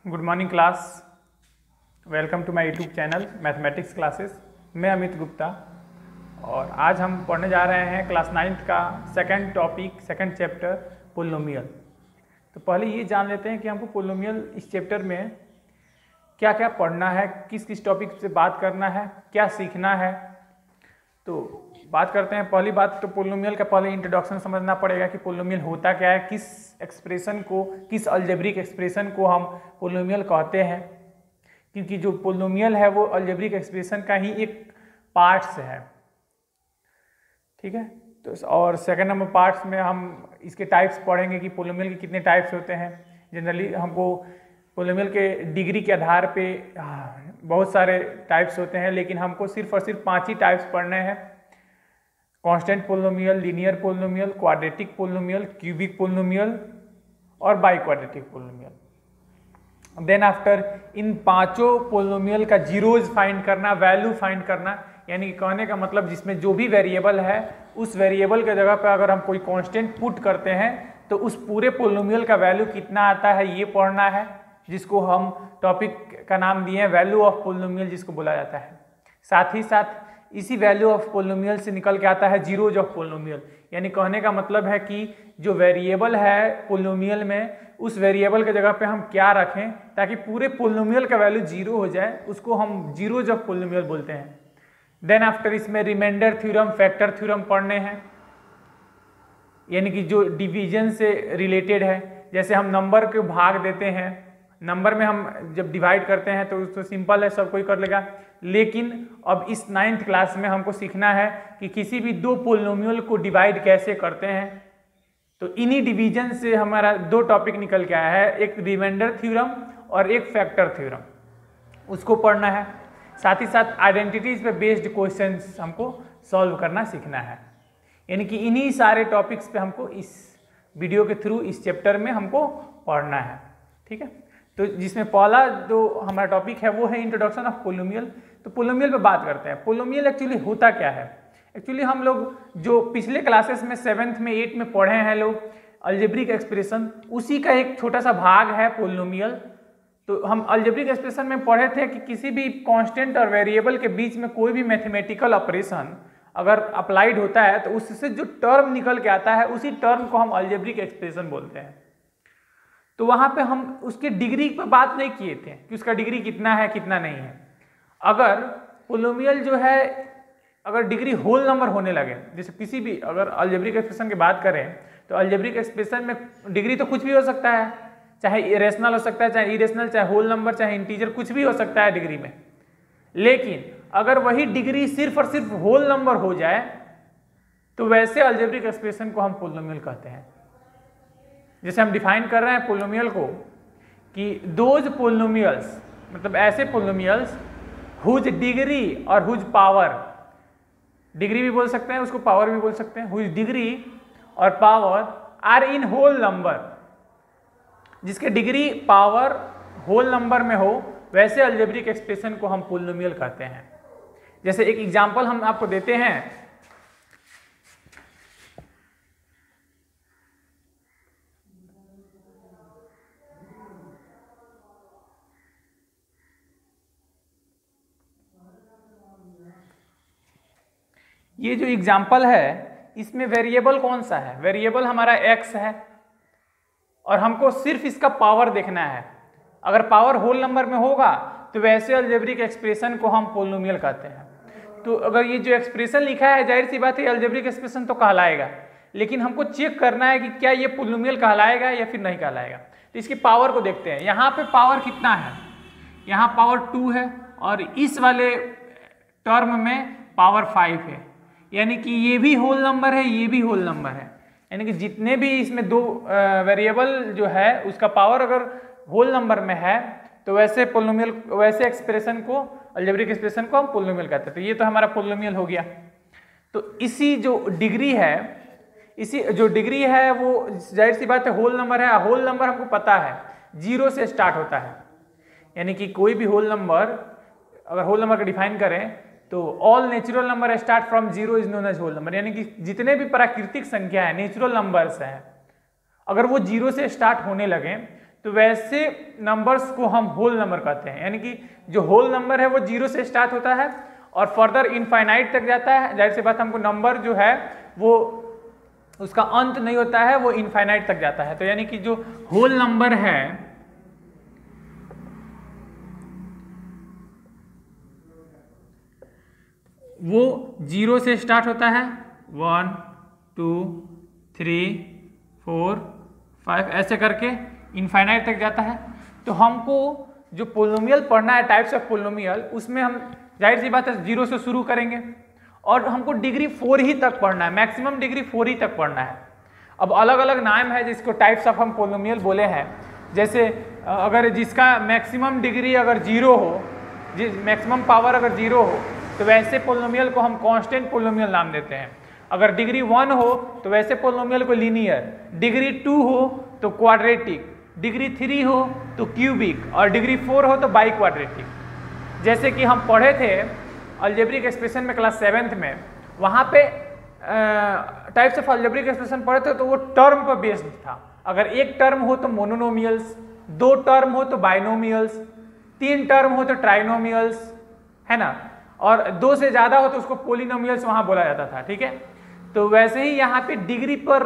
Good morning class. Welcome to my YouTube channel mathematics classes. मैं अमित गुप्ता और आज हम पढ़ने जा रहे हैं क्लास 9th का second topic, second chapter polynomial. तो पहले ये जान लेते हैं कि हमको पोलिनोमियल इस चैप्टर में क्या क्या पढ़ना है, किस किस टॉपिक से बात करना है, क्या सीखना है। तो बात करते हैं। पहली बात तो पोलिनोमियल का पहले इंट्रोडक्शन समझना पड़ेगा कि पोलिनोमियल होता क्या है, किस एक्सप्रेशन को, किस अलजेब्रिक एक्सप्रेशन को हम पोलिनोमियल कहते हैं। क्योंकि जो पोलिनोमियल है वो अलजेब्रिक एक्सप्रेशन का ही एक पार्ट्स है, ठीक है। तो और सेकंड नंबर पार्ट्स में हम इसके टाइप्स पढ़ेंगे कि पोलिनोमियल के कितने टाइप्स होते हैं। जनरली हमको पोलिनोमियल के डिग्री के आधार पे बहुत सारे टाइप्स होते हैं, लेकिन हमको सिर्फ और सिर्फ 5 ही टाइप्स पढ़ने हैं। Constant polynomial, linear polynomial, quadratic polynomial, cubic polynomial और biquadratic polynomial. Then after इन पांचों पोलिनोमियल का जीरोज फाइंड करना, वैल्यू फाइंड करना, यानी कहने का मतलब जिसमें जो भी वेरिएबल है उस वेरिएबल के जगह पर अगर हम कोई कांस्टेंट पुट करते हैं तो उस पूरे पोलिनोमियल का वैल्यू कितना आता है ये पढ़ना है, जिसको हम टॉपिक का नाम दिए हैं वैल्यू ऑफ पोलिनोमियल, जिसको बोला जाता है। साथ ही साथ इसी वैल्यू ऑफ पोलिनोमियल से निकल के आता है जीरोज ऑफ पोलिनोमियल, यानी कहने का मतलब है कि जो वेरिएबल है पोलिनोमियल में उस वेरिएबल के जगह पे हम क्या रखें ताकि पूरे पोलिनोमियल का वैल्यू जीरो हो जाए, उसको हम जीरोज ऑफ पोलिनोमियल बोलते हैं। देन आफ्टर इसमें रिमाइंडर थ्योरम, फैक्टर थ्योरम पढ़ने हैं, यानी कि जो डिवीजन से रिलेटेड है। जैसे हम नंबर के भाग देते हैं, नंबर में हम जब डिवाइड करते हैं तो सिंपल है, सब कोई कर लेगा। लेकिन अब इस 9th क्लास में हमको सीखना है कि किसी भी दो पोलिनोमियल को डिवाइड कैसे करते हैं। तो इन्हीं डिवीजन से हमारा 2 टॉपिक निकल के आया है, एक रिमाइंडर थ्योरम और एक फैक्टर थ्योरम, उसको पढ़ना है। साथ ही साथ आइडेंटिटीज पे बेस्ड क्वेश्चंस हमको सॉल्व करना सीखना है। यानी कि इन्हीं सारे टॉपिक्स पे हमको इस वीडियो के थ्रू इस चैप्टर में हमको पढ़ना है, ठीक है। तो जिसमें पहला जो हमारा टॉपिक है वो है इंट्रोडक्शन ऑफ पोलिनोमियल। तो पोलिनोमियल पे बात करते हैं। पोलिनोमियल एक्चुअली होता क्या है। एक्चुअली हम लोग जो पिछले क्लासेस में 7th में 8th में पढ़े हैं लोग अलजेब्रिक एक्सप्रेशन, उसी का एक छोटा सा भाग है पोलिनोमियल। तो हम अलजेब्रिक एक्सप्रेशन में पढ़े थे कि किसी भी कांस्टेंट और वेरिएबल के बीच में कोई भी मैथमेटिकल ऑपरेशन अगर अप्लाइड होता है तो उससे जो टर्म निकल के आता है उसी टर्म को हम अलजेब्रिक एक्सप्रेशन बोलते हैं। तो वहां पे हम उसके डिग्री पर बात नहीं किए थे कि उसका डिग्री कितना है कितना नहीं है। अगर पोलिनोमियल जो है अगर डिग्री होल नंबर होने लगे, जैसे किसी भी अगर अलजेब्रिक एक्सप्रेशन की बात करें तो अलजेब्रिक एक्सप्रेशन में डिग्री तो कुछ भी हो सकता है, चाहे इरेशनल हो सकता है, चाहे इरेशनल, चाहे होल नंबर, चाहे इंटीजर, कुछ भी हो सकता है डिग्री में। लेकिन अगर वही डिग्री सिर्फ और सिर्फ होल नंबर हो जाए तो वैसे अलजेब्रिक एक्सप्रेशन को हम पोलिनोमियल कहते हैं। जैसे हम डिफाइन कर रहे हैं पोलिनोमियल को कि दोज पोलिनोमियल्स, मतलब ऐसे पोलिनोमियल्स हुज डिग्री और हुज पावर, डिग्री भी बोल सकते हैं उसको, पावर भी बोल सकते हैं, हुज डिग्री और power are in whole number, जिसके डिग्री पावर होल नंबर में हो वैसे अलजेब्रिक एक्सप्रेशन को हम पोलिनोमियल कहते हैं। जैसे एक एग्जांपल हम आपको देते हैं। ये जो एग्जाम्पल है इसमें वेरिएबल कौन सा है, वेरिएबल हमारा x है और हमको सिर्फ इसका पावर देखना है। अगर पावर होल नंबर में होगा तो वैसे अलजेब्रिक एक्सप्रेशन को हम पोलिनोमियल कहते हैं। तो अगर ये जो एक्सप्रेशन लिखा है जाहिर सी बात है अलजेब्रिक एक्सप्रेशन तो कहलाएगा, लेकिन हमको चेक करना है कि क्या ये पोलिनोमियल कहलाएगा या फिर नहीं कहलाएगा। तो इसकी पावर को देखते हैं। यहाँ पे पावर कितना है, यहाँ पावर 2 है और इस वाले टर्म में पावर 5 है, यानी कि ये भी होल नंबर है, ये भी होल नंबर है। यानी कि जितने भी इसमें 2 वेरिएबल जो है उसका पावर अगर होल नंबर में है तो वैसे पोलिनोमियल, वैसे एक्सप्रेशन को, अलजेब्रिक एक्सप्रेशन को हम पोलिनोमियल कहते हैं। तो ये तो हमारा पोलिनोमियल हो गया। तो इसी जो डिग्री है, इसी जो डिग्री है वो जाहिर सी बात है होल नंबर है। होल नंबर हमको पता है 0 से स्टार्ट होता है, यानी कि कोई भी होल नंबर, अगर होल नंबर का डिफाइन करें तो all natural number start from 0 is known as whole number, यानी कि जितने भी प्राकृतिक संख्या है, नेचुरल नंबर्स हैं, अगर वो 0 से स्टार्ट होने लगे तो वैसे नंबर्स को हम होल नंबर कहते हैं। यानी कि जो होल नंबर है वो 0 से स्टार्ट होता है और फर्दर इनफाइनाइट तक जाता है। जाहिर सी बात, हमको नंबर जो है वो उसका अंत नहीं होता है, वो इनफाइनाइट तक जाता है। तो यानी कि जो होल नंबर है वो 0 से स्टार्ट होता है, 1 2 3 4 5 ऐसे करके इनफाइनाइट तक जाता है। तो हमको जो पोलिनोमियल पढ़ना है, टाइप्स ऑफ पोलिनोमियल, उसमें हम जाहिर सी बात है 0 से शुरू करेंगे और हमको डिग्री 4 ही तक पढ़ना है, मैक्सिमम डिग्री 4 ही तक पढ़ना है। अब अलग अलग नाम है जिसको टाइप्स ऑफ हम पोलिनोमियल बोले हैं। जैसे अगर जिसका मैक्सिमम डिग्री अगर 0 हो, मैक्सिमम पावर अगर 0 हो, तो वैसे पोलिनोमियल को हम कांस्टेंट पोलिनोमियल नाम देते हैं। अगर डिग्री 1 हो तो वैसे पोलिनोमियल को लीनियर, डिग्री 2 हो तो क्वाड्रेटिक, डिग्री 3 हो तो क्यूबिक और डिग्री 4 हो तो बाई क्वाड्रेटिक। जैसे कि हम पढ़े थे अलजेब्रिक एक्सप्रेशन में क्लास 7th में, वहाँ पे टाइप्स ऑफ अलजेब्रिक एक्सप्रेशन पढ़े थे तो वो टर्म पर बेस्ड था। अगर एक टर्म हो तो मोनोनोमियल्स, 2 टर्म हो तो बाइनोमियल्स, 3 टर्म हो तो ट्राइनोमियल्स, है ना, और 2 से ज़्यादा हो तो उसको पोलिनोमियल्स वहाँ बोला जाता था। ठीक है, तो वैसे ही यहाँ पे डिग्री पर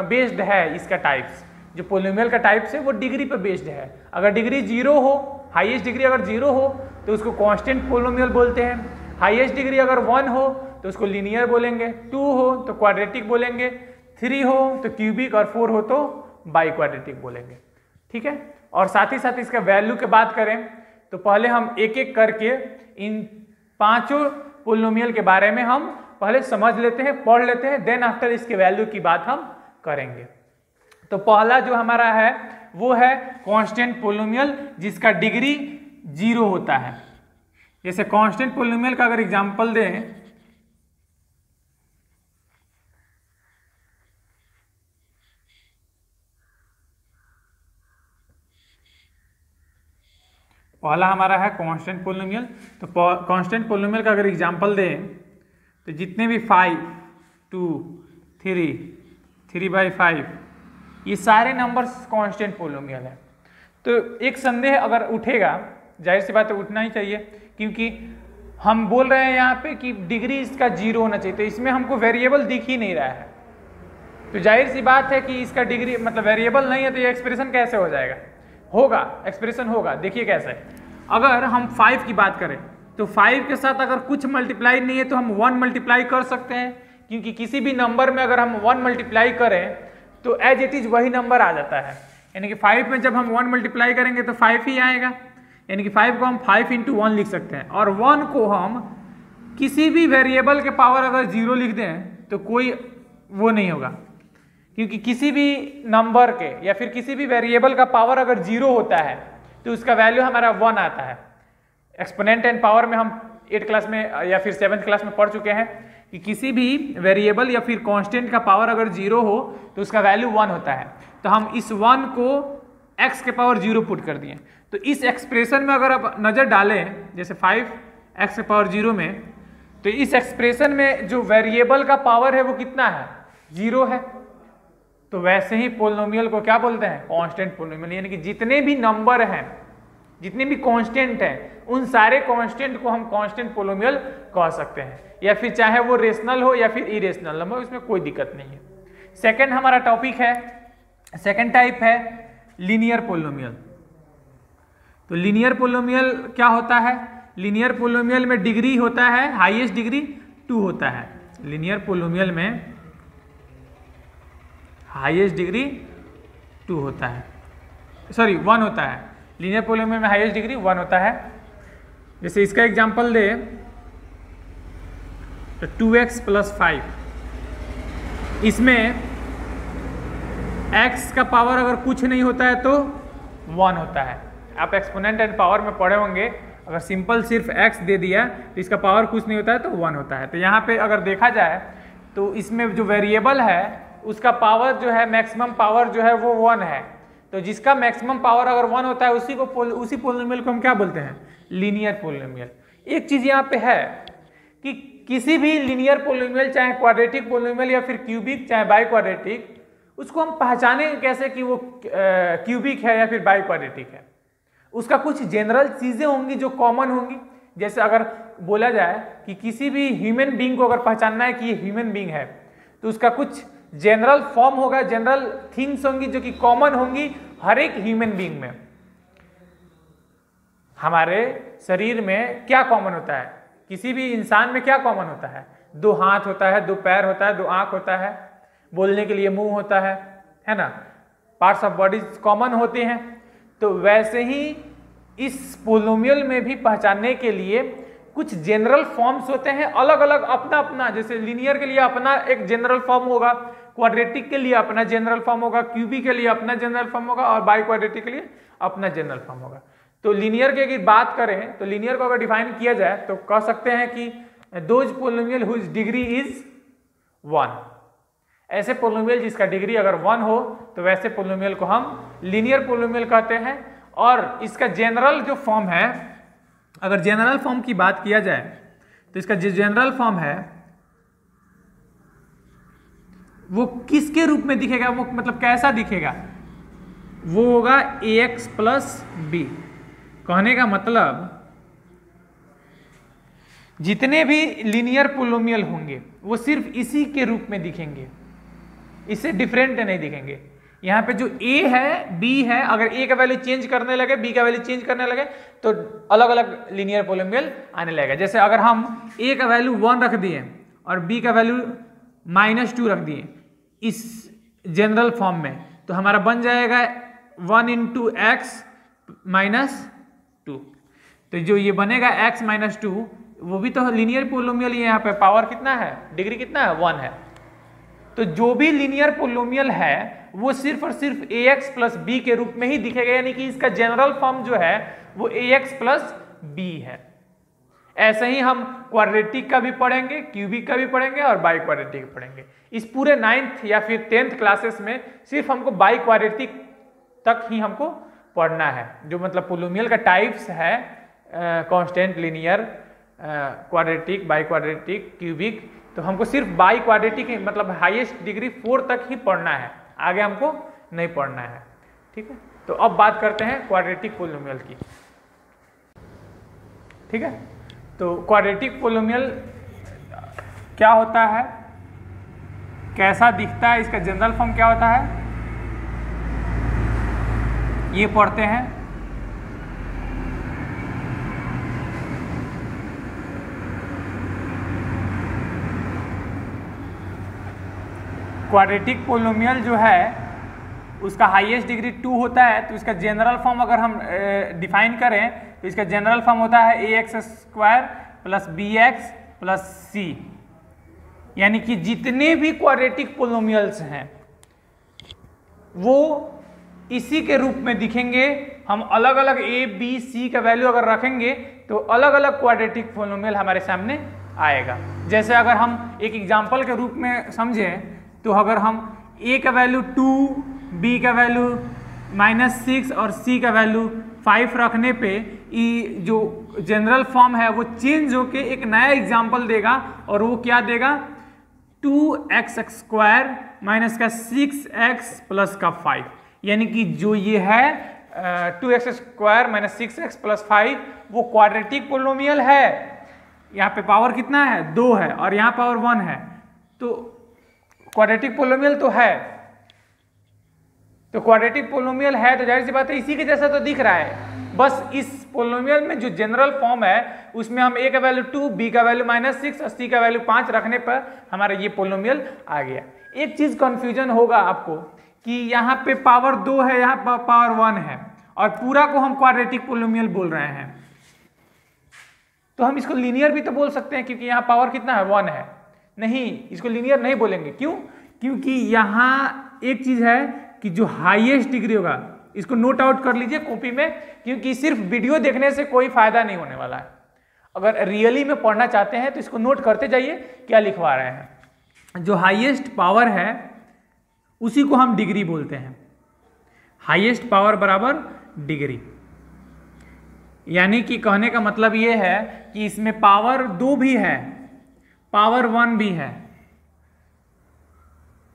बेस्ड है इसका टाइप्स। जो पोलिनोमियल का टाइप्स है वो डिग्री पर बेस्ड है। अगर डिग्री 0 हो, हाईएस्ट डिग्री अगर 0 हो तो उसको कांस्टेंट पोलिनोमियल बोलते हैं। हाईएस्ट डिग्री अगर 1 हो तो उसको लीनियर बोलेंगे, 2 हो तो क्वाड्रेटिक बोलेंगे, 3 हो तो क्यूबिक और 4 हो तो बाई क्वाड्रेटिक बोलेंगे। ठीक है, और साथ ही साथ इसका वैल्यू की बात करें तो पहले हम एक एक करके इन 5 पोलिनोमियल के बारे में हम पहले समझ लेते हैं, पढ़ लेते हैं, देन आफ्टर इसके वैल्यू की बात हम करेंगे। तो पहला जो हमारा है वो है कांस्टेंट पोलिनोमियल जिसका डिग्री 0 होता है। जैसे कांस्टेंट पोलिनोमियल का अगर एग्जांपल दें, पहला हमारा है कांस्टेंट पोलिनोमियल। तो कांस्टेंट पोलिनोमियल का अगर एग्जांपल दें तो जितने भी 5 2 3 3/5 ये सारे नंबर्स कांस्टेंट पोलिनोमियल है। तो एक संदेह अगर उठेगा, जाहिर सी बात है उठना ही चाहिए, क्योंकि हम बोल रहे हैं यहाँ पे कि डिग्री इसका 0 होना चाहिए, तो इसमें हमको वेरिएबल दिख ही नहीं रहा है। तो जाहिर सी बात है कि इसका डिग्री मतलब वेरिएबल नहीं है तो ये एक्सप्रेशन कैसे हो जाएगा? होगा, एक्सप्रेशन होगा। देखिए कैसे, अगर हम 5 की बात करें तो 5 के साथ अगर कुछ मल्टीप्लाई नहीं है तो हम 1 मल्टीप्लाई कर सकते हैं, क्योंकि किसी भी नंबर में अगर हम 1 मल्टीप्लाई करें तो एज इट इज वही नंबर आ जाता है। यानी कि 5 में जब हम 1 मल्टीप्लाई करेंगे तो 5 ही आएगा। यानी कि 5 को हम 5 × 1 लिख सकते हैं, और 1 को हम किसी भी वेरिएबल के पावर अगर 0 लिख दें तो कोई वो नहीं होगा, क्योंकि किसी भी नंबर के या फिर किसी भी वेरिएबल का पावर अगर 0 होता है तो उसका वैल्यू हमारा 1 आता है। एक्सपोनेंट एंड पावर में हम 8th क्लास में या फिर 7th क्लास में पढ़ चुके हैं कि किसी भी वेरिएबल या फिर कांस्टेंट का पावर अगर 0 हो तो उसका वैल्यू 1 होता है। तो हम इस 1 को x के पावर 0 पुट कर दिए। तो इस एक्सप्रेशन में अगर आप नज़र डालें, जैसे 5x के पावर 0 में, तो इस एक्सप्रेशन में जो वेरिएबल का पावर है वो कितना है? 0 है। तो वैसे ही पोलिनोमियल को क्या बोलते हैं? Constant polynomial. यानी कि जितने भी नंबर हैं, जितने भी कांस्टेंट हैं, उन सारे कांस्टेंट को हम कांस्टेंट पोलिनोमियल कह सकते हैं, या फिर चाहे वो रेशनल हो या फिर इरेशनल नंबर, उसमें कोई दिक्कत नहीं है। सेकंड हमारा टॉपिक है, सेकंड टाइप है लीनियर पोलिनोमियल। तो लीनियर पोलिनोमियल क्या होता है? लीनियर पोलिनोमियल में डिग्री होता है, हाईएस्ट डिग्री 2 होता है। लीनियर पोलिनोमियल में हाईएस्ट डिग्री 2 होता है, सॉरी 1 होता है। लीनियर पोलिनोमियल में हाईएस्ट डिग्री 1 होता है। जैसे इसका एग्जांपल दे तो 2x + 5, इसमें x का पावर अगर कुछ नहीं होता है तो 1 होता है। आप एक्सपोनेंट एंड पावर में पढ़े होंगे, अगर सिंपल सिर्फ x दे दिया तो इसका पावर कुछ नहीं होता है तो 1 होता है। तो यहाँ पे अगर देखा जाए तो इसमें जो वेरिएबल है उसका पावर जो है, मैक्सिमम पावर जो है वो 1 है। तो जिसका मैक्सिमम पावर अगर 1 होता है उसी पोलिनोमियल को हम क्या बोलते हैं? Linear polynomial. एक चीज यहाँ पे है कि किसी भी लीनियर पोलिनोमियल, चाहे क्वाड्रेटिक पोलिनोमियल या फिर क्यूबिक चाहे बाई क्वाड्रेटिक, उसको हम पहचानेंगे कैसे कि वो क्यूबिक है या फिर बाई क्वाड्रेटिक है। उसका कुछ जनरल चीजें होंगी जो कॉमन होंगी। जैसे अगर बोला जाए कि किसी भी ह्यूमन बीइंग को अगर पहचानना है कि ये ह्यूमन बीइंग है, तो उसका कुछ जनरल फॉर्म होगा, जनरल थिंग्स होंगी जो कि कॉमन होंगी हर एक ह्यूमन बीइंग में। हमारे शरीर में क्या कॉमन होता है, किसी भी इंसान में क्या कॉमन होता है? 2 हाथ होता है, 2 पैर होता है, 2 आंख होता है, बोलने के लिए मुंह होता है ना। पार्ट्स ऑफ बॉडी कॉमन होते हैं। तो वैसे ही इस पोलिनोमियल में भी पहचानने के लिए कुछ जनरल फॉर्म्स होते हैं, अलग अलग अपना अपना। जैसे लीनियर के लिए अपना एक जनरल फॉर्म होगा, क्वाड्रेटिक के लिए अपना जनरल फॉर्म होगा, क्यूबिक के लिए अपना जनरल फॉर्म होगा और बाई क्वाड्रेटिक के लिए अपना जनरल फॉर्म होगा। तो लीनियर की अगर बात करें तो लीनियर को अगर डिफाइन किया जाए तो कह सकते हैं कि those polynomial whose degree is 1। ऐसे पोलिनोमियल जिसका डिग्री अगर 1 हो तो वैसे पोलिनोमियल को हम लीनियर पोलिनोमियल कहते हैं। और इसका जनरल जो फॉर्म है, अगर जनरल फॉर्म की बात किया जाए तो इसका जो जनरल फॉर्म है वो किसके रूप में दिखेगा, वो मतलब कैसा दिखेगा? वो होगा ax प्लस बी। कहने का मतलब जितने भी लीनियर पोलिनोमियल होंगे वो सिर्फ इसी के रूप में दिखेंगे, इससे डिफरेंट नहीं दिखेंगे। यहाँ पे जो a है, b है, अगर a का वैल्यू चेंज करने लगे, b का वैल्यू चेंज करने लगे तो अलग अलग लीनियर पोलिनोमियल आने लगेगा। जैसे अगर हम a का वैल्यू 1 रख दिए और b का वैल्यू -2 रख दिए इस जनरल फॉर्म में, तो हमारा बन जाएगा 1 × x - 2। तो जो ये बनेगा x - 2 वो भी तो लीनियर पोलिनोमियल ही है। यहाँ पे पावर कितना है, डिग्री कितना है, 1 है। तो जो भी लीनियर पोलिनोमियल है वो सिर्फ और सिर्फ ax प्लस b के रूप में ही दिखेगा, यानी कि इसका जनरल फॉर्म जो है वो ax प्लस b है। ऐसे ही हम क्वाड्रेटिक का भी पढ़ेंगे, क्यूबिक का भी पढ़ेंगे और बाई क्वाड्रेटिक पढ़ेंगे। इस पूरे 9th या फिर 10th क्लासेस में सिर्फ हमको बाई क्वाड्रेटिक तक ही हमको पढ़ना है, जो मतलब पोलिनोमियल का टाइप्स है, constant, linear, quadratic, by quadratic, cubic. तो हमको सिर्फ बाई क्वाड्रेटिक मतलब हाईएस्ट डिग्री 4 तक ही पढ़ना है, आगे हमको नहीं पढ़ना है। ठीक है, तो अब बात करते हैं क्वाड्रेटिक पोलिनोमियल की। ठीक है, तो क्वाड्रेटिक पोलिनोमियल क्या होता है, कैसा दिखता है, इसका जनरल फॉर्म क्या होता है, ये पढ़ते हैं। क्वाड्रेटिक पोलिनोमियल जो है उसका हाईएस्ट डिग्री 2 होता है। तो इसका जनरल फॉर्म अगर हम डिफाइन करें तो इसका जनरल फॉर्म होता है ax² plus bx plus c। यानी कि जितने भी क्वाड्रेटिक पोलिनोमियल्स हैं वो इसी के रूप में दिखेंगे। हम अलग अलग a, b, c का वैल्यू अगर रखेंगे तो अलग अलग क्वाड्रेटिक पोलिनोमियल हमारे सामने आएगा। जैसे अगर हम एक एग्जांपल के रूप में समझें तो अगर हम a का वैल्यू 2, b का वैल्यू -6 और c का वैल्यू 5 रखने पे ये जो जनरल फॉर्म है वो चेंज होके एक नया एग्जांपल देगा और वो क्या देगा, 2x² माइनस का 6x प्लस का 5। यानी कि जो ये है 2x² माइनस 6x प्लस 5 वो क्वाड्रेटिक पोलिनोमियल है। यहाँ पे पावर कितना है, 2 है और यहाँ पावर 1 है, तो क्वाड्रेटिक पोलिनोमियल तो है। तो क्वाड्रेटिक पोलिनोमियल है तो जाहिर सी बात है इसी के जैसा तो दिख रहा है। बस इस पोलिनोमियल में जो जनरल फॉर्म है उसमें हम a का वैल्यू 2, b का वैल्यू -6 और c का वैल्यू 5 रखने पर हमारा ये पोलिनोमियल आ गया। एक चीज कंफ्यूजन होगा आपको कि यहाँ पे पावर 2 है, यहाँ पावर 1 है और पूरा को हम क्वाड्रेटिक पोलिनोमियल बोल रहे हैं। तो हम इसको लीनियर भी तो बोल सकते हैं क्योंकि यहाँ पावर कितना है, 1 है। नहीं, इसको लीनियर नहीं बोलेंगे। क्यों? क्योंकि यहाँ एक चीज है कि जो हाईएस्ट डिग्री होगा, इसको नोट आउट कर लीजिए कॉपी में, क्योंकि सिर्फ वीडियो देखने से कोई फायदा नहीं होने वाला है। अगर रियली में पढ़ना चाहते हैं तो इसको नोट करते जाइए क्या लिखवा रहे हैं। जो हाईएस्ट पावर है उसी को हम डिग्री बोलते हैं। हाईएस्ट पावर बराबर डिग्री, यानी कि कहने का मतलब ये है कि इसमें पावर 2 भी है, पावर 1 भी है,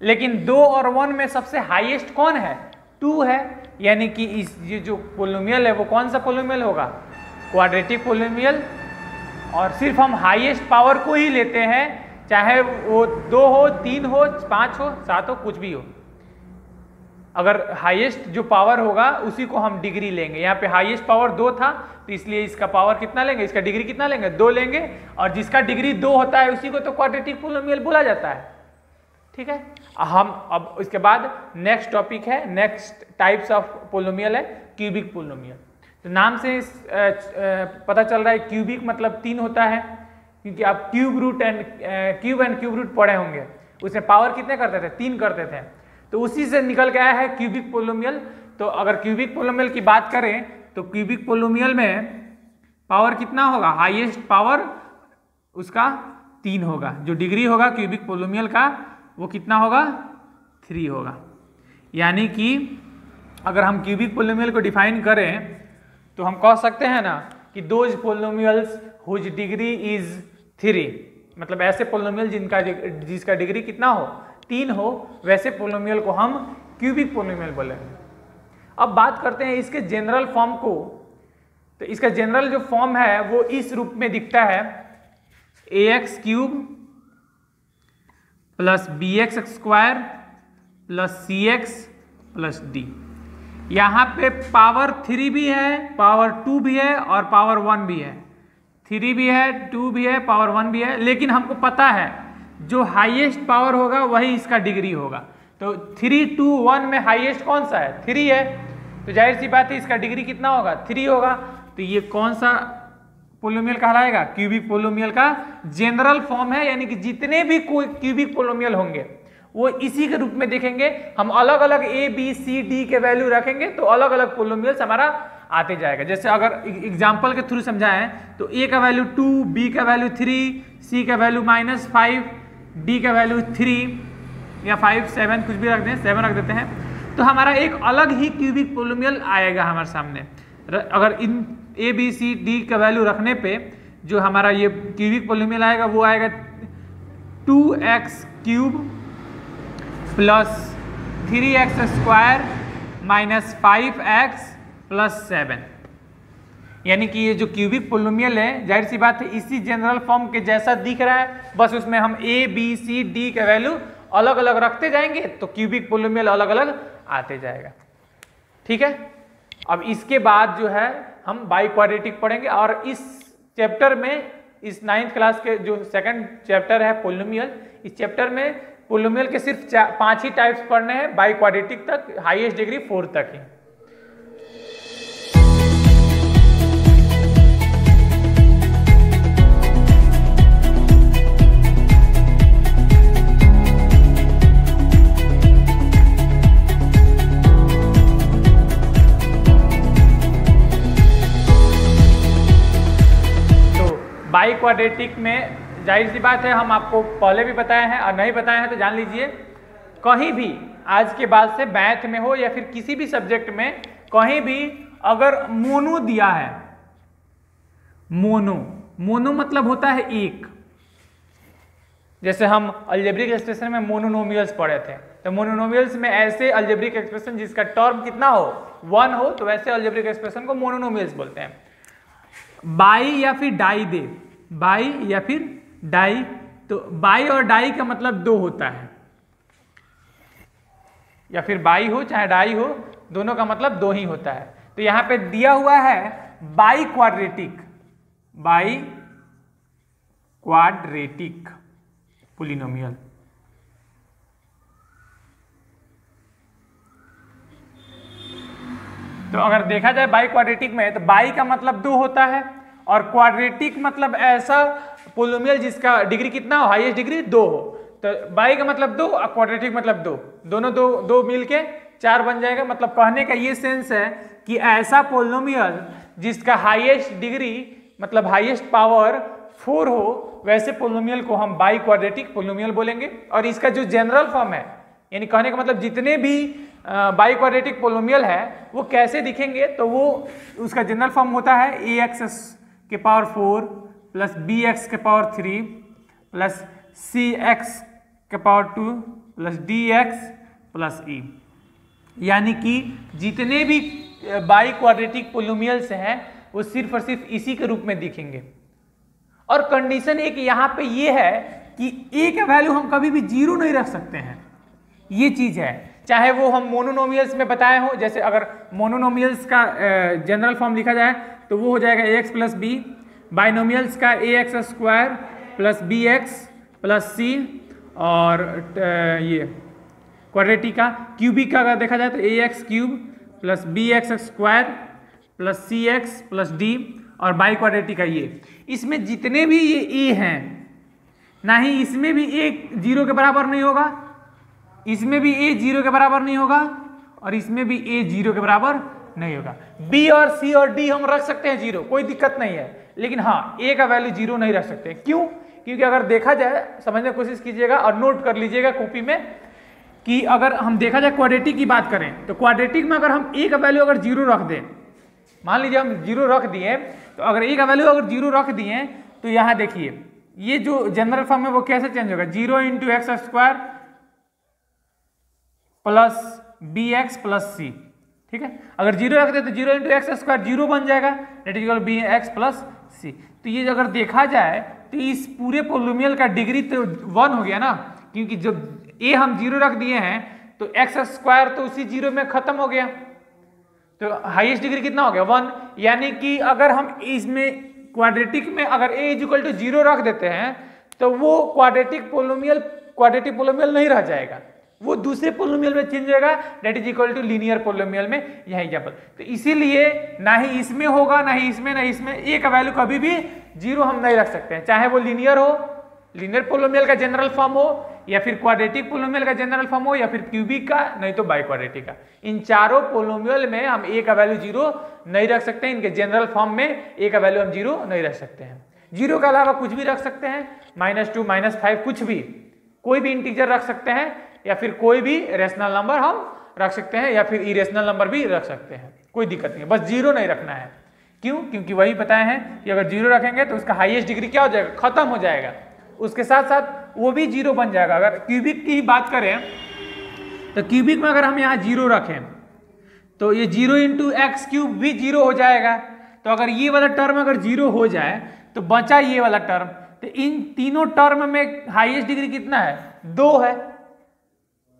लेकिन 2 और 1 में सबसे हाईएस्ट कौन है? 2 है, यानी कि ये जो पोलिनोमियल है वो कौन सा पोलिनोमियल होगा? Quadratic polynomial. और सिर्फ हम हाईएस्ट पावर को ही लेते हैं, चाहे वो 2 हो, 3 हो, 5 हो, 7 हो, कुछ भी हो। अगर हाईएस्ट जो पावर होगा उसी को हम डिग्री लेंगे। यहाँ पे हाईएस्ट पावर 2 था, तो इसलिए इसका पावर कितना लेंगे, इसका डिग्री कितना लेंगे? 2 लेंगे। और जिसका डिग्री 2 होता है उसी को तो क्वाड्रेटिक पोलिनोमियल बोला जाता है। ठीक है, हम अब इसके बाद नेक्स्ट टॉपिक है, नेक्स्ट टाइप्स ऑफ पोलिनोमियल है क्यूबिक पोलिनोमियल। तो नाम से पता चल रहा है क्यूबिक मतलब 3 होता है, क्योंकि आप क्यूब एंड क्यूब रूट पढ़े होंगे, उसमें पावर कितने करते थे? 3 करते थे। तो उसी से निकल के आया है क्यूबिक पोलिनोमियल। तो अगर क्यूबिक पोलिनोमियल की बात करें तो क्यूबिक पोलिनोमियल में पावर कितना होगा? हाईएस्ट पावर उसका 3 होगा। जो डिग्री होगा क्यूबिक पोलिनोमियल का वो कितना होगा? 3 होगा। यानी कि अगर हम क्यूबिक पोलिनोमियल को डिफाइन करें तो हम कह सकते हैं ना कि those polynomials whose degree is 3, मतलब ऐसे पोलिनोमियल जिसका डिग्री कितना हो? 3 हो, वैसे पोलिनोमियल को हम क्यूबिक पोलिनोमियल बोलेंगे। अब बात करते हैं इसके जनरल फॉर्म को। तो इसका जनरल जो फॉर्म है वो इस रूप में दिखता है, ax cube plus bx square plus cx plus d। यहाँ पे पावर 3 भी है, पावर 2 भी है और पावर 1 भी है। 3 भी है, 2 भी है, पावर 1 भी है। लेकिन हमको पता है जो हाईएस्ट पावर होगा वही इसका डिग्री होगा। तो 3, 2, 1 में हाईएस्ट कौन सा है? 3 है। तो जाहिर सी बात है इसका डिग्री कितना होगा? 3 होगा। तो ये कौन सा पोलिनोमियल कहलाएगा? क्यूबिक पोलिनोमियल का जनरल फॉर्म है। यानी कि जितने भी कोई क्यूबिक पोलिनोमियल होंगे वो इसी के रूप में देखेंगे। हम अलग अलग a, b, c, d के वैल्यू रखेंगे तो अलग अलग पोलिनोमियल्स हमारा आते जाएगा। जैसे अगर एग्जाम्पल के थ्रू समझाएं तो a का वैल्यू 2, b का वैल्यू 3, c का वैल्यू -5, d का वैल्यू 3 या 5, 7 कुछ भी रख दें, 7 रख देते हैं, तो हमारा एक अलग ही क्यूबिक पोलिनोमियल आएगा हमारे सामने। अगर इन a, b, c, d का वैल्यू रखने पे जो हमारा ये क्यूबिक पोलिनोमियल आएगा वो आएगा 2x cube plus 3x square minus 5x plus 7। यानी कि ये जो क्यूबिक पोलिनोमियल है जाहिर सी बात है इसी जनरल फॉर्म के जैसा दिख रहा है, बस उसमें हम a, b, c, d के वैल्यू अलग अलग रखते जाएंगे तो क्यूबिक पोलिनोमियल अलग अलग आते जाएगा। ठीक है, अब इसके बाद जो है हम बाई क्वाड्रेटिक पढ़ेंगे। और इस चैप्टर में, इस 9th क्लास के जो सेकंड चैप्टर है पोलिनोमियल, इस चैप्टर में पोलिनोमियल के सिर्फ 5 ही टाइप्स पढ़ने हैं, बाई क्वाड्रेटिक तक, हाईएस्ट डिग्री 4 तक ही। बाई क्वाड्रेटिक में जाहिर सी बात है हम आपको पहले भी बताए हैं और नहीं बताए हैं तो जान लीजिए, कहीं भी आज के बाद से मैथ में हो या फिर किसी भी सब्जेक्ट में कहीं भी अगर मोनो दिया है, मोनो मतलब होता है एक। जैसे हम अलजेब्रिक एक्सप्रेशन में मोनोनोमियल्स पढ़े थे, तो मोनोनोमियल्स में ऐसे अलजेब्रिक एक्सप्रेशन जिसका टर्म कितना हो 1 हो तो वैसे अलजेब्रिक एक्सप्रेशन को मोनोनोमियल्स बोलते हैं। बाई या फिर डाई दे, बाई या फिर डाई, तो बाई और डाई का मतलब 2 होता है, या फिर बाई हो चाहे डाई हो दोनों का मतलब 2 ही होता है। तो यहां पे दिया हुआ है by quadratic, by quadratic polynomial. तो अगर देखा जाए बाई क्वाड्रेटिक में तो बाई का मतलब 2 होता है और क्वाड्रेटिक मतलब ऐसा पोलिनोमियल जिसका डिग्री कितना हो, हाईएस्ट डिग्री 2 हो। तो बाई का मतलब 2 और क्वाड्रेटिक मतलब 2, दोनों 2 मिलके 4 बन जाएगा। मतलब कहने का ये सेंस है कि ऐसा पोलिनोमियल जिसका हाईएस्ट डिग्री मतलब हाईएस्ट पावर 4 हो वैसे पोलिनोमियल को हम बाई क्वाड्रेटिक पोलिनोमियल बोलेंगे। और इसका जो जनरल फॉर्म है, यानी कहने का मतलब जितने भी बाई क्वाड्रेटिक पोलिनोमियल है वो कैसे दिखेंगे, तो वो उसका जनरल फॉर्म होता है ax के पावर 4 प्लस bx के पावर 3 प्लस cx के power 2 plus D X plus E. यानी कि जितने भी बाई क्वाड्रेटिक पोलिनोमियल्स हैं वो सिर्फ और सिर्फ इसी के रूप में दिखेंगे। और कंडीशन एक यहाँ पे ये है कि ए का वैल्यू हम कभी भी जीरो नहीं रख सकते हैं, ये चीज है। चाहे वो हम मोनोनोमियल्स में बताए हो, जैसे अगर मोनोनोमियल्स का जनरल फॉर्म लिखा जाए तो वो हो जाएगा A X plus B, binomials का A X square plus B X plus C, और ये क्वाड्रेटिक का क्यूबिक का अगर देखा जाए तो A X cube plus B X square plus C X plus D, और बाई क्वाड्रेटिक का ये। इसमें जितने भी ये ए हैं, ना ही इसमें भी ए जीरो के बराबर नहीं होगा, इसमें भी ए जीरो के बराबर नहीं होगा, और इसमें भी ए जीरो के बराबर नहीं होगा। बी और सी और डी हम रख सकते हैं जीरो, कोई दिक्कत नहीं है, लेकिन हाँ ए का वैल्यू जीरो नहीं रख सकते। क्यों? क्योंकि अगर देखा जाए, समझने की कोशिश कीजिएगा और नोट कर लीजिएगा कॉपी में, कि अगर हम देखा जाए क्वाड्रेटिक की बात करें तो क्वाड्रेटिक में अगर हम ए का वैल्यू अगर जीरो रख दें, मान लीजिए हम जीरो रख दिए, तो अगर ए का वैल्यू अगर जीरो रख दिए तो यहाँ देखिए ये जो जनरल फॉर्म है वो कैसे चेंज होगा, zero into X square plus B X plus C. ठीक है, अगर जीरो रख दे तो zero into X square zero बन जाएगा, that is equal B X plus C. तो ये अगर देखा जाए तो इस पूरे पोलिनोमियल का डिग्री तो 1 हो गया ना, क्योंकि जब ए हम जीरो रख दिए हैं तो एक्स स्क्वायर तो उसी जीरो में खत्म हो गया, तो हाईएस्ट डिग्री कितना हो गया 1। यानी कि अगर हम इसमें क्वाड्रेटिक में अगर ए इज इक्वल टू जीरो रख देते हैं तो वो क्वाड्रेटिक पोलिनोमियल नहीं रह जाएगा, वो दूसरे पोलिनोमियल में चेंज होगा, that is equal to linear polynomial में। यह एग्जांपल, तो इसीलिए ना ही इसमें होगा ना ही इसमें, ना इसमें ए का वैल्यू कभी भी जीरो हम नहीं रख सकते हैं, चाहे वो लीनियर हो, लीनियर पोलिनोमियल का जनरल फॉर्म हो, या फिर क्वाड्रेटिक पोलिनोमियल का जनरल फॉर्म हो, या फिर क्यूबिक का, नहीं तो बाई क्वाड्रेटिक का। इन चारों पोलिनोमियल में हम ए का वैल्यू जीरो नहीं रख सकते, इनके जनरल फॉर्म में ए का वैल्यू हम जीरो नहीं रख सकते हैं। जीरो के अलावा कुछ भी रख सकते हैं, -2 -5 कुछ भी, कोई भी इंटीजर रख सकते हैं, या फिर कोई भी रेशनल नंबर हम रख सकते हैं, या फिर इरेशनल नंबर भी रख सकते हैं, कोई दिक्कत नहीं है, बस जीरो नहीं रखना है। क्यों? क्योंकि वही बताए हैं कि अगर जीरो रखेंगे तो उसका हाईएस्ट डिग्री क्या हो जाएगा, खत्म हो जाएगा, उसके साथ साथ वो भी जीरो बन जाएगा। अगर क्यूबिक की ही बात करें तो क्यूबिक में अगर हम यहाँ जीरो रखें तो ये जीरो इंटू एक्स क्यूब भी जीरो हो जाएगा। तो अगर ये वाला टर्म अगर जीरो हो जाए तो बचा ये वाला टर्म, तो इन तीनों टर्म में हाईएस्ट डिग्री कितना है, 2 है,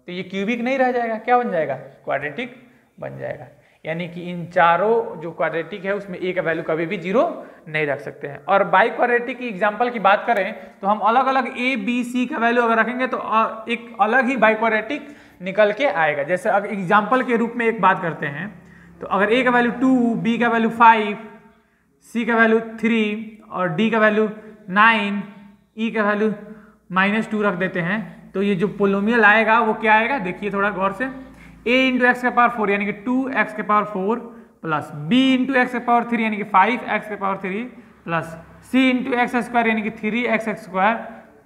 तो ये क्यूबिक नहीं रह जाएगा, क्या बन जाएगा, क्वाड्रेटिक बन जाएगा। यानी कि इन चारों जो क्वाड्रेटिक है उसमें ए का वैल्यू कभी भी जीरो नहीं रख सकते हैं। और बाई क्वाड्रेटिक की एग्जांपल की बात करें तो हम अलग अलग ए बी सी का वैल्यू अगर रखेंगे तो एक अलग ही बाई क्वाड्रेटिक निकल के आएगा। जैसे अगर एग्जांपल के रूप में एक बात करते हैं तो अगर ए का वैल्यू 2, बी का वैल्यू 5, सी का वैल्यू 3 और डी का वैल्यू 9, ई का वैल्यू -2 रख देते हैं, तो ये जो पोलिनोमियल आएगा वो क्या आएगा, देखिए थोड़ा गौर से, a इंटू एक्स के पावर 4 यानी कि 2x के power 4 plus b into x के पावर 3 यानी कि 5x के power 3 plus c into X square यानी कि 3x square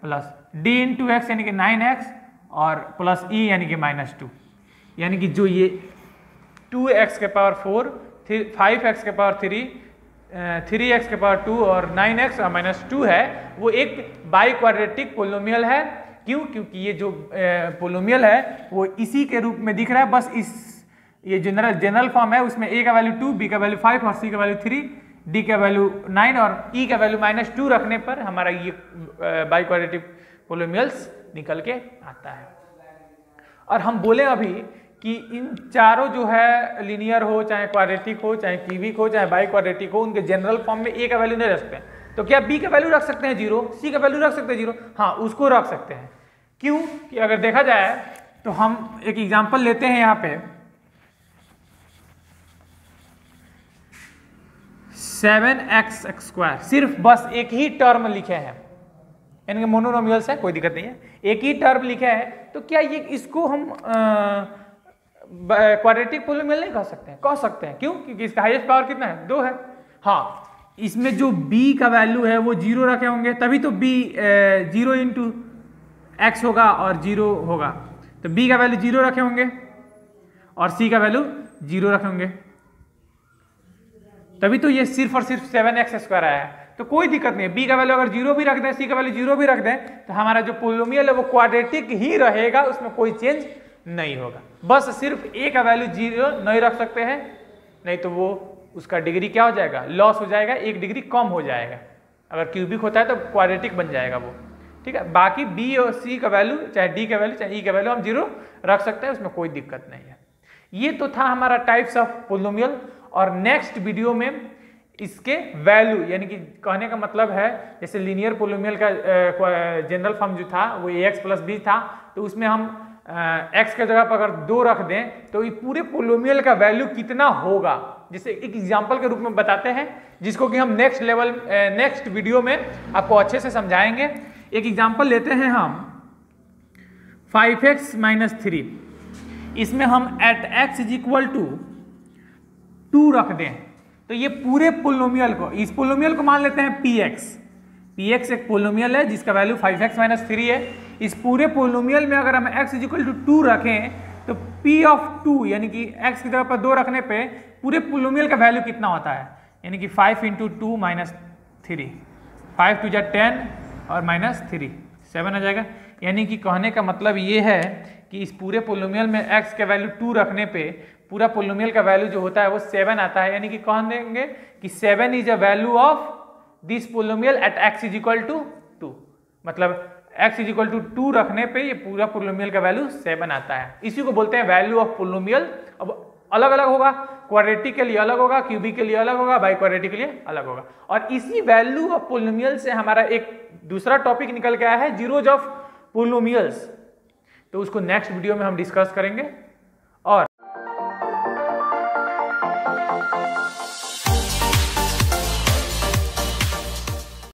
plus d into x यानी कि 9x और प्लस e यानी कि -2। यानी कि जो ये 2x के पावर 4, 5x के पावर 3, 3x के पावर 2 और 9x और -2 है, वो एक बाई क्वाड्रेटिक पोलिनोमियल है। क्यों? क्योंकि ये जो पोलिनोमियल है वो इसी के रूप में दिख रहा है, बस इस ये जनरल फॉर्म है, उसमें a का वैल्यू 2, b का वैल्यू 5 और c का वैल्यू 3, d का वैल्यू 9 और e का वैल्यू -2 रखने पर हमारा ये बाई क्वाड्रेटिक पोलिनोमियल्स निकल के आता है। और हम बोले अभी कि इन चारों जो है लीनियर हो, चाहे क्वाड्रेटिक हो, चाहे क्यूबिक हो, चाहे बाई क्वाड्रेटिक हो, उनके जनरल फॉर्म में a का वैल्यू नहीं रख सकते हैं। तो क्या b का वैल्यू रख सकते हैं 0, c का वैल्यू रख सकते हैं 0? हाँ, उसको रख सकते हैं। क्यों? कि अगर देखा जाए तो हम एक एग्जांपल लेते हैं यहाँ पे 7x स्क्वायर, सिर्फ बस एक ही टर्म लिखे हैं, यानी कि मोनोनोमियल्स है, कोई दिक्कत नहीं है, एक ही टर्म लिखे है, तो क्या ये इसको हम क्वाड्रेटिक पोलिनोमियल नहीं कह सकते हैं? कह सकते हैं। क्यों? क्योंकि इसका हाईएस्ट पावर कितना है, 2 है। हाँ, इसमें जो b का वैल्यू है वो 0 रखे होंगे, तभी तो b 0 इंटू एक्स होगा और 0 होगा, तो b का वैल्यू 0 रखे होंगे और c का वैल्यू 0 रखे होंगे, तभी तो ये सिर्फ और सिर्फ 7x स्क्वायर आया है। तो कोई दिक्कत नहीं है, बी का वैल्यू अगर 0 भी रख दें, सी का वैल्यू 0 भी रख दें, तो हमारा जो पोलिनोमियल है वो क्वाड्रेटिक ही रहेगा, उसमें कोई चेंज नहीं होगा। बस सिर्फ ए का वैल्यू 0 नहीं रख सकते हैं, नहीं तो वो उसका डिग्री क्या हो जाएगा, लॉस हो जाएगा, 1 डिग्री कम हो जाएगा। अगर क्यूबिक होता है तो क्वाड्रेटिक बन जाएगा वो, ठीक है। बाकी बी और सी का वैल्यू, चाहे डी का वैल्यू, चाहे ई का वैल्यू हम 0 रख सकते हैं, उसमें कोई दिक्कत नहीं है। ये तो था हमारा टाइप्स ऑफ पोलिनोमियल। और नेक्स्ट वीडियो में इसके वैल्यू, यानी कि कहने का मतलब है जैसे लीनियर पोलिनोमियल का जनरल फॉर्म जो था वो ax + b था, तो उसमें हम x के जगह पर अगर 2 रख दें तो ये पूरे पोलिनोमियल का वैल्यू कितना होगा, जैसे एक एग्जांपल के रूप में बताते हैं, जिसको कि हम नेक्स्ट वीडियो में आपको अच्छे से समझाएंगे। एक एग्जांपल लेते हैं हम 5x - 3, इसमें हम एट x = 2 रख दें, तो ये पूरे पोलिनोमियल को, इस पोलिनोमियल को मान लेते हैं px एक पोलिनोमियल है जिसका वैल्यू 5x - 3 है। इस पूरे पोलिनोमियल में अगर हम x = 2 रखें तो p(2) यानी कि x की जगह पर 2 रखने पे पूरे पोलिनोमियल का वैल्यू कितना होता है, यानी कि 5 × 2 - 3, 5 × 2 = 10 और -3 7 आ जाएगा। यानी कि कहने का मतलब ये है कि इस पूरे पोलिनोमियल में x का वैल्यू 2 रखने पे पूरा पोलिनोमियल का वैल्यू जो होता है वो 7 आता है। यानी कि कह देंगे कि 7 is a value of this polynomial at x = 2, मतलब x = 2 रखने पे ये पूरा पोलिनोमियल का वैल्यू 7 आता है। इसी को बोलते हैं वैल्यू ऑफ पोलिनोमियल। अब अलग अलग होगा, क्वाड्रेटिक के लिए अलग होगा, क्यूबिक के लिए अलग होगा, बाई क्वाड्रेटिक के लिए अलग होगा। और इसी वैल्यू ऑफ पोलिनोमियल से हमारा एक दूसरा टॉपिक निकल के आया है, जीरोज ऑफ पोलिनोमियल्स, तो उसको नेक्स्ट वीडियो में हम डिस्कस करेंगे।